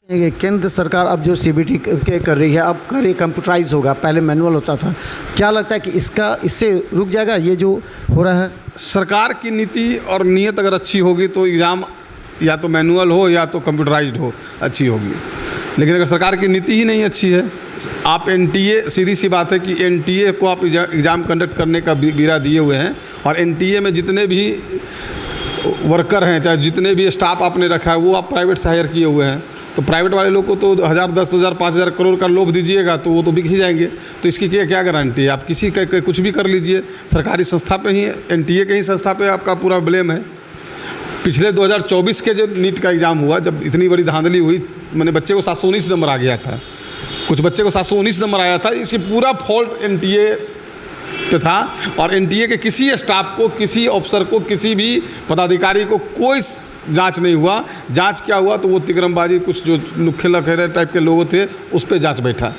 ये केंद्र सरकार अब जो सीबीटी के कर रही है, अब कर रही कंप्यूटराइज होगा, पहले मैनुअल होता था। क्या लगता है कि इससे रुक जाएगा ये जो हो रहा है? सरकार की नीति और नीयत अगर अच्छी होगी तो एग्ज़ाम या तो मैनुअल हो या तो कंप्यूटराइज्ड हो, अच्छी होगी। लेकिन अगर सरकार की नीति ही नहीं अच्छी है, आप एनटीए, सीधी सी बात है कि एनटीए को आप एग्ज़ाम कंडक्ट करने का बीरा दिए हुए हैं और एनटीए में जितने भी वर्कर हैं, चाहे जितने भी स्टाफ आपने रखा है, वो आप प्राइवेट से हायर किए हुए हैं। तो प्राइवेट वाले लोग को तो 1000, 10,000, 5,000 करोड़ का लोभ दीजिएगा तो वो तो बिक ही जाएंगे। तो इसकी क्या गारंटी है? आप किसी का कुछ भी कर लीजिए, सरकारी संस्था पे ही, एनटीए के ही संस्था पे आपका पूरा ब्लेम है। पिछले 2024 के जो नीट का एग्ज़ाम हुआ, जब इतनी बड़ी धांधली हुई, मैंने बच्चे को 719 नंबर आ गया था, कुछ बच्चे को 719 नंबर आया था, इसकी पूरा फॉल्ट एनटीए पे था। और एनटीए के किसी स्टाफ को, किसी अफसर को, किसी भी पदाधिकारी को कोई जांच नहीं हुआ। जांच क्या हुआ तो वो तिकरमबाजी, कुछ जो लुखे लखेरे टाइप के लोग थे, उस पर जांच बैठा।